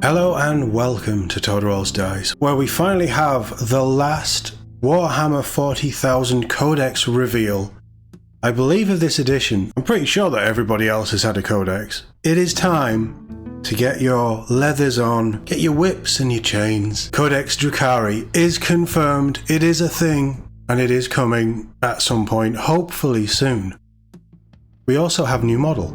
Hello and welcome to Todd Rolls Dice, where we finally have the last Warhammer 40,000 Codex reveal. I believe of this edition. I'm pretty sure that everybody else has had a Codex. It is time to get your leathers on, get your whips and your chains. Codex Drukhari is confirmed, it is a thing, and it is coming at some point, hopefully soon. We also have new model.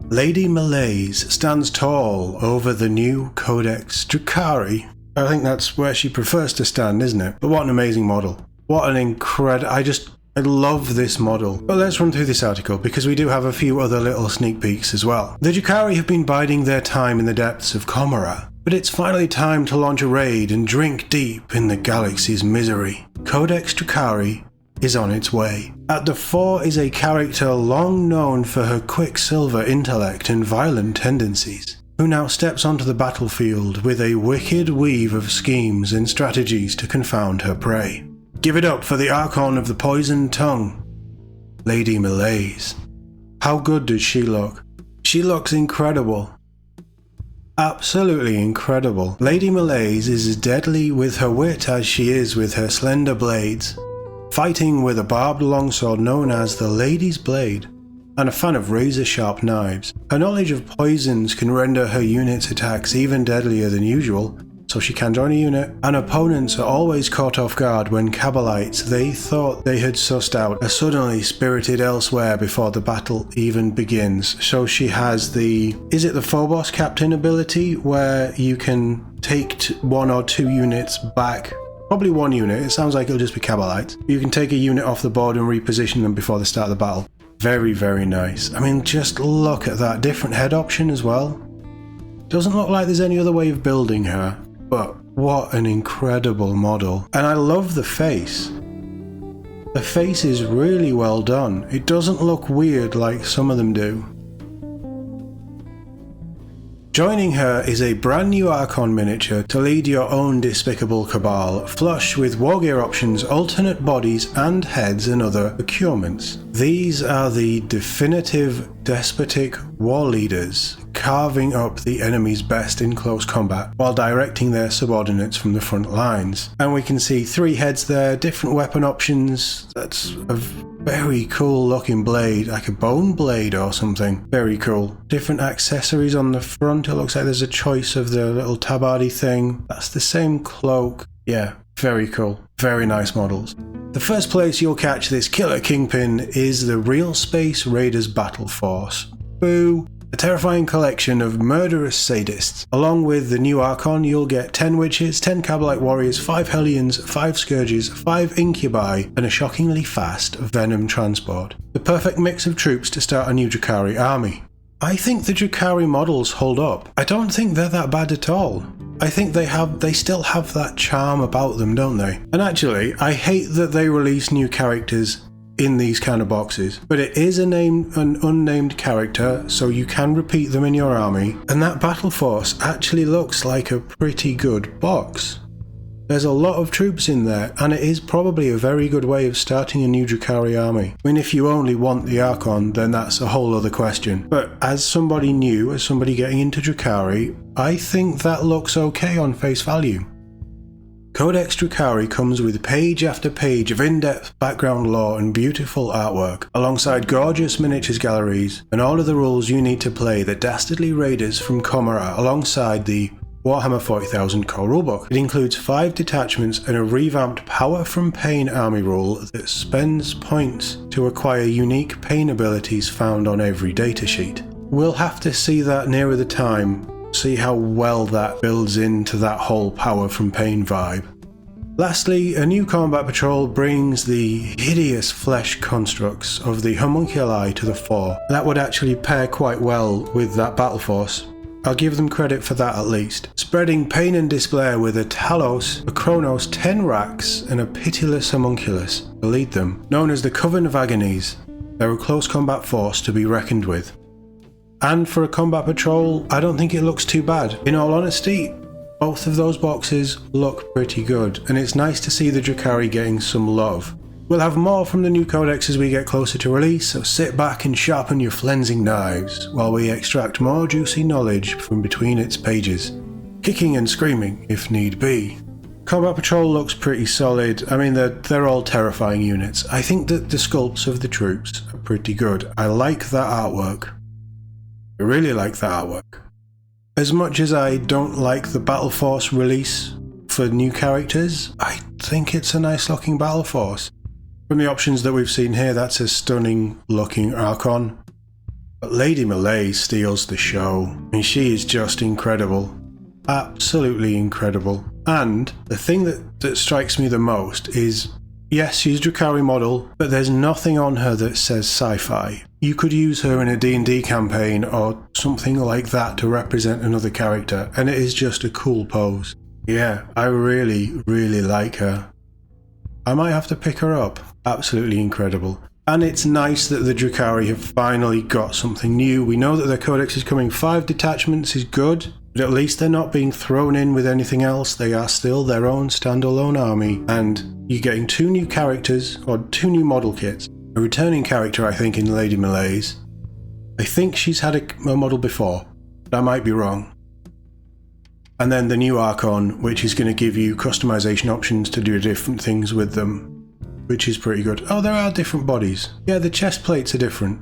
Lady Malys stands tall over the new Codex Drukhari. I think that's where she prefers to stand, isn't it? But what an amazing model. What an incredible... I love this model. But let's run through this article, because we do have a few other little sneak peeks as well. The Drukhari have been biding their time in the depths of Codex, but it's finally time to launch a raid and drink deep in the galaxy's misery. Codex Drukhari is on its way. At the fore is a character long known for her quicksilver intellect and violent tendencies, who now steps onto the battlefield with a wicked weave of schemes and strategies to confound her prey. Give it up for the Archon of the Poisoned Tongue, Lady Malys. How good does she look? She looks incredible. Absolutely incredible. Lady Malys is as deadly with her wit as she is with her slender blades, fighting with a barbed longsword known as the Lady's Blade, and a fan of razor-sharp knives. Her knowledge of poisons can render her unit's attacks even deadlier than usual, so she can join a unit, and opponents are always caught off guard when Cabalites they thought they had sussed out are suddenly spirited elsewhere before the battle even begins. So she has the... is it the Phobos Captain ability, where you can take one or two units back? Probably one unit, it sounds like it'll just be Cabalites. You can take a unit off the board and reposition them before the start of the battle. Very, very nice. I mean, just look at that. Different head option as well. Doesn't look like there's any other way of building her, but what an incredible model. And I love the face. The face is really well done. It doesn't look weird like some of them do. Joining her is a brand new Archon miniature to lead your own despicable cabal, flush with wargear options, alternate bodies and heads and other procurements. These are the definitive despotic war leaders, carving up the enemy's best in close combat while directing their subordinates from the front lines. And we can see 3 heads there, different weapon options. That's a very cool looking blade, like a bone blade or something. Very cool. Different accessories on the front. It looks like there's a choice of the little tabardie thing. That's the same cloak. Yeah, very cool. Very nice models. The first place you'll catch this killer kingpin is the Real Space Raiders Battle Force. Boo! A terrifying collection of murderous sadists. Along with the new Archon, you'll get 10 witches, 10 Cabalite warriors, 5 Hellions, 5 Scourges, 5 Incubi, and a shockingly fast Venom transport. The perfect mix of troops to start a new Drukhari army. I think the Drukhari models hold up. I don't think they're that bad at all. I think they still have that charm about them, don't they? And actually, I hate that they release new characters in these kind of boxes, but it is an unnamed character, so you can repeat them in your army, and that battle force actually looks like a pretty good box. There's a lot of troops in there, and it is probably a very good way of starting a new Drukhari army. I mean, if you only want the Archon, then that's a whole other question. But as somebody new, as somebody getting into Drukhari, I think that looks okay on face value. Codex Drukhari comes with page after page of in-depth background lore and beautiful artwork, alongside gorgeous miniatures galleries, and all of the rules you need to play the dastardly raiders from Codex alongside the Warhammer 40,000 core rulebook. It includes 5 detachments and a revamped Power from Pain army rule that spends points to acquire unique pain abilities found on every datasheet. We'll have to see that nearer the time, see how well that builds into that whole Power from Pain vibe. Lastly, a new combat patrol brings the hideous flesh constructs of the homunculi to the fore. That would actually pair quite well with that battle force. I'll give them credit for that at least. Spreading pain and despair with a Talos, a Kronos, 10 racks, and a pitiless homunculus to lead them, known as the Coven of Agonies. They're a close combat force to be reckoned with. And for a combat patrol, I don't think it looks too bad. In all honesty, both of those boxes look pretty good, and it's nice to see the Drukhari getting some love. We'll have more from the new Codex as we get closer to release, so sit back and sharpen your flensing knives while we extract more juicy knowledge from between its pages, kicking and screaming if need be. Combat Patrol looks pretty solid. I mean, they're all terrifying units. I think that the sculpts of the troops are pretty good. I like that artwork. I really like that artwork. As much as I don't like the Battle Force release for new characters, I think it's a nice looking Battle Force. From the options that we've seen here, that's a stunning looking Archon. But Lady Malys steals the show. I mean, she is just incredible. Absolutely incredible. And the thing that strikes me the most is, yes, she's Drukhari model, but there's nothing on her that says sci-fi. You could use her in a D&D campaign or something like that to represent another character, and it is just a cool pose. Yeah, I really, really like her. I might have to pick her up. Absolutely incredible. And it's nice that the Drukhari have finally got something new. We know that their Codex is coming. 5 detachments is good, but at least they're not being thrown in with anything else. They are still their own standalone army, and you're getting 2 new characters, or 2 new model kits. A returning character, I think, in Lady Malys. I think she's had a model before, but I might be wrong. And then the new Archon, which is going to give you customization options to do different things with them, which is pretty good. Oh, there are different bodies. Yeah, the chest plates are different.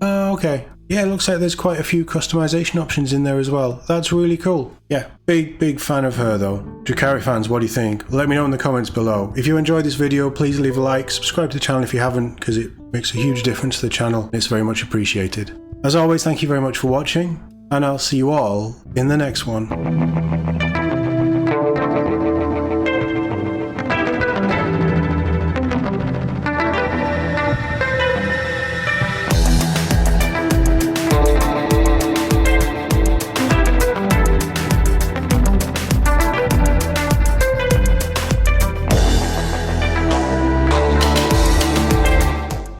Oh, okay. Yeah, it looks like there's quite a few customization options in there as well. That's really cool. Yeah, big fan of her though. Drukhari fans, what do you think? Let me know in the comments below. If you enjoyed this video, please leave a like, subscribe to the channel if you haven't, because it makes a huge difference to the channel. It's very much appreciated. As always, thank you very much for watching, and I'll see you all in the next one.